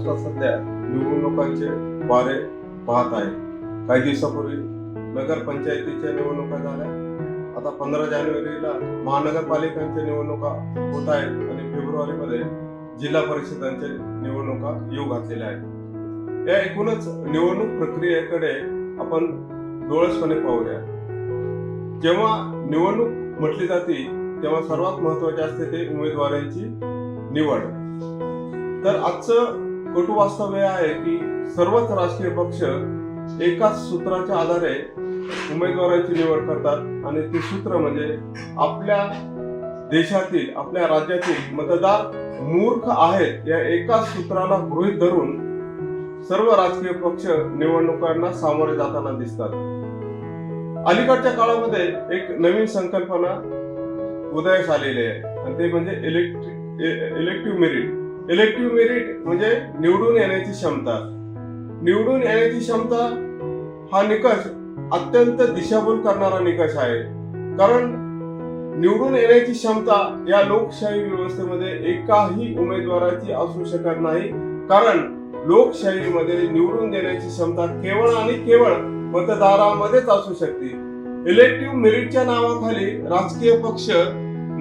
महाराष्ट्रात सध्या निवडणुकांचे वारे पाहत आहे. काही दिवसापूर्वी नगरपंचायतीच्या निवडणुका झाल्या. आता 15 जानेवारीला महानगरपालिकांच्या निवडणुका होत आहेत आणि फेब्रुवारीमध्ये जिल्हा परिषदांच्या निवडणुका येऊ घातलेल्या आहेत. या एकूणच निवडणूक प्रक्रियेकडे आपण डोळसपणे पाहूया. जेव्हा निवडणूक म्हटली जाते तेव्हा सर्वात महत्वाचे असते ते उमेदवारांची निवड. तर आजचं कटू वास्तव आहे की सर्वच राजकीय पक्ष एकाच सूत्राच्या आधारे उमेदवारांची निवड करतात आणि ते सूत्र म्हणजे आपल्या देशातील, आपल्या राज्यातील मतदार मूर्ख आहेत या एकाच सूत्राला गृहीत धरून सर्व राजकीय पक्ष निवडणुकांना सामोरे जाताना दिसतात. अलीकडच्या काळामध्ये एक नवीन संकल्पना उदयास आलेली आहे आणि ते म्हणजे इलेक्टिव्ह मेरिट. इलेक्टिव्ह मेरिट म्हणजे निवडून येण्याची क्षमता. निवडून येण्याची क्षमता हा निकष अत्यंत दिशाभूल करणारा निकष आहे. कारण निवडून येण्याची क्षमता या लोकशाही व्यवस्थेमध्ये एकाही उमेदवाराची असू शकत नाही. कारण लोकशाहीमध्ये निवडून देण्याची क्षमता केवळ आणि केवळ मतदारामध्येच असू शकते. इलेक्टिव्ह मेरिटच्या नावाखाली राजकीय पक्ष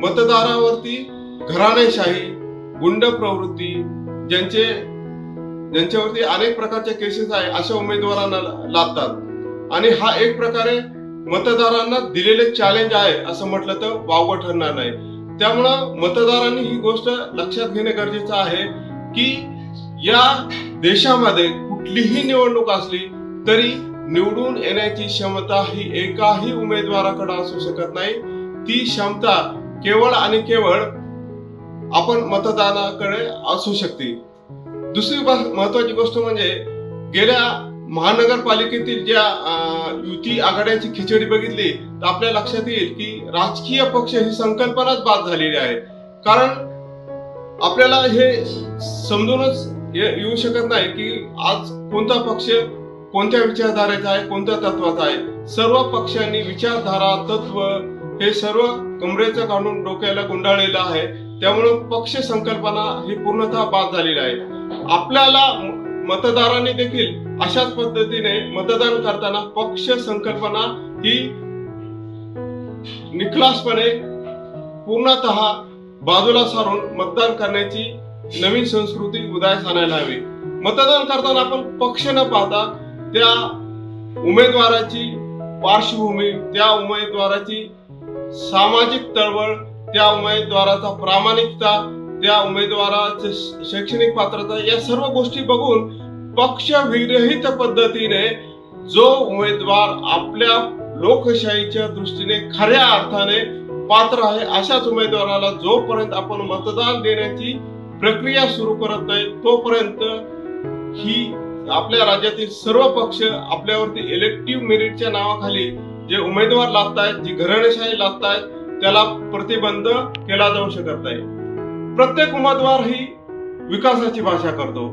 मतदारावरती घराणेशाही, गुंड प्रवृत्ती, ज्यांच्यावरती अनेक प्रकारच्या केसेस आहे अशा उमेदवारांना लादतात आणि हा एक प्रकारे मतदारांना दिलेले चॅलेंज आहे असं म्हटलं तर वावगं ठरणार नाही. त्यामुळं मतदारांनी ही गोष्ट लक्षात घेणे गरजेचं आहे की या देशामध्ये कुठलीही निवडणूक असली तरी निवडून येण्याची क्षमता ही एकाही उमेदवाराकडे असू शकत नाही. ती क्षमता केवळ आणि केवळ आपण मतदानाकडे असू शकते. दुसरी महत्वाची गोष्ट म्हणजे गेल्या महानगरपालिकेतील ज्या युती आघाड्यांची खिचडी बघितली तर आपल्या लक्षात येईल की राजकीय पक्ष ही संकल्पनाच बाद झालेली आहे. कारण आपल्याला हे समजूनच येऊ शकत नाही की आज कोणता पक्ष कोणत्या विचारधारेचा आहे, कोणत्या तत्वाचा आहे. सर्व पक्षांनी विचारधारा, तत्व हे सर्व कमरेचं काढून डोक्याला गुंडाळलेलं आहे. त्यामुळे पक्ष संकल्पना ही पूर्णतः बाद झालेली आहे. आपल्याला मतदारांनी देखील अशाच पद्धतीने मतदान करताना पक्ष संकल्पना ही निखलासपणे पूर्णतः बाजूला सारून मतदान करण्याची नवीन संस्कृती उदयास आणायला हवी. मतदान करताना आपण पक्ष न पाहता त्या उमेदवाराची पार्श्वभूमी, त्या उमेदवाराची सामाजिक चळवळ, त्या उमेदवाराचा प्रामाणिकता, त्या उमेदवाराची शैक्षणिक पात्रता या सर्व गोष्टी बघून पक्षविरहित पद्धतीने जो उमेदवार आपल्या लोकशाहीच्या दृष्टीने खऱ्या अर्थाने पात्र आहे अशाच उमेदवाराला जोपर्यंत आपण मतदान देण्याची प्रक्रिया सुरू करत नाही तोपर्यंत ही आपल्या राज्यातील सर्व पक्ष आपल्यावरती इलेक्टिव्ह मेरिटच्या नावाखाली जे उमेदवार लादतायत, जी घराणेशाही लादतायत त्याला प्रतिबंध केला जाऊ शकत नाही. प्रत्येक उमेदवार ही विकासाची भाषा करतो.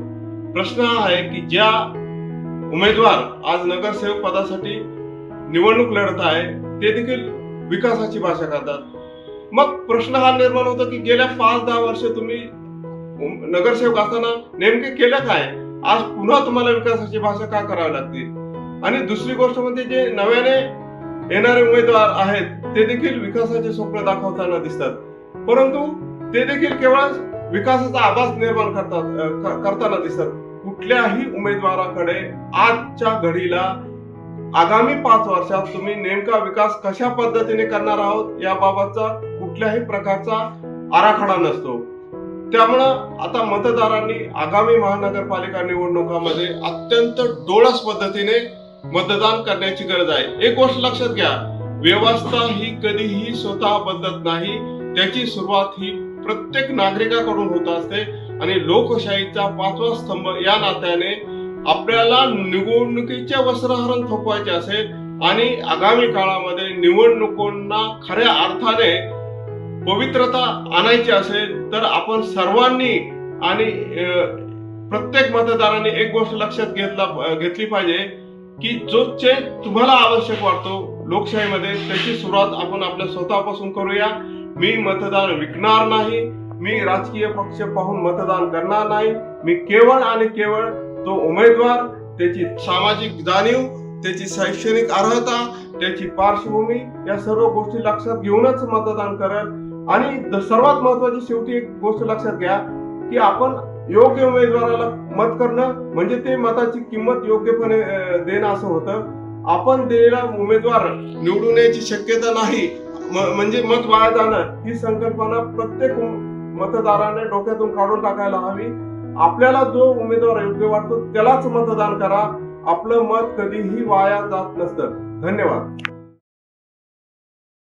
प्रश्न हा आहे की ज्या उमेदवार आज नगरसेवक पदासाठी निवडणूक लढत आहे ते देखील विकासाची भाषा करतात. मग प्रश्न हा निर्माण होतो की गेल्या 5-10 वर्ष तुम्ही नगरसेवक असताना नेमके केलं काय? आज पुन्हा तुम्हाला विकासाची भाषा का करावी लागते? आणि दुसरी गोष्ट म्हणजे जे नव्याने येणारे उमेदवार आहेत ते देखील विकासाचे स्वप्न दाखवताना दिसतात, परंतु ते देखील केवळ विकासाचा आभास निर्माण करताना दिसतात. कुठल्याही उमेदवाराकडे आजच्या घडीला आगामी 5 वर्षात तुम्ही नेमका विकास कशा पद्धतीने करणार आहोत याबाबतचा कुठल्याही प्रकारचा आराखडा नसतो. त्यामुळं आता मतदारांनी आगामी महानगरपालिका निवडणुकामध्ये अत्यंत डोळस पद्धतीने मतदान करण्याची गरज आहे. एक गोष्ट लक्षात घ्या, व्यवस्था ही कधीही स्वतः बदलत नाही. त्याची सुरुवात ही प्रत्येक नागरिकाकडून होत असते आणि लोकशाहीचा 5वा स्तंभ या नात्याने आपल्याला निवडणुकीचे वस्त्रहरण थोपवायचे असेल आणि आगामी काळामध्ये निवडणुकांना खऱ्या अर्थाने पवित्रता आणायची असेल तर आपण सर्वांनी आणि प्रत्येक मतदारांनी एक गोष्ट लक्षात घेतली पाहिजे की जो चेंज तुम्हाला आवश्यक वाटतो लोकशाहीमध्ये त्याची सुरुवात आपण आपल्या स्वतःपासून करूया. मी मतदान विकणार नाही, मी राजकीय पक्ष पाहून मतदान करणार नाही, मी केवळ आणि केवळ तो उमेदवार, त्याची सामाजिक जाणीव, त्याची शैक्षणिक अर्हता, त्याची पार्श्वभूमी या सर्व गोष्टी लक्षात घेऊनच मतदान करेल. आणि सर्वात महत्वाची शेवटी एक गोष्ट लक्षात घ्या की आपण योग्य उमेदवाराला मत करणं म्हणजे ते मताची किंमत योग्यपणे देणं असं होतं. आपण दिलेला उमेदवार निवडून यायची शक्यता नाही म्हणजे मत वाया जाणं, ही संकल्पना प्रत्येक मतदाराने डोक्यातून काढून टाकायला हवी. आपल्याला जो उमेदवार योग्य वाटतो त्यालाच मतदान करा. आपलं मत कधीही वाया जात नसतं. धन्यवाद.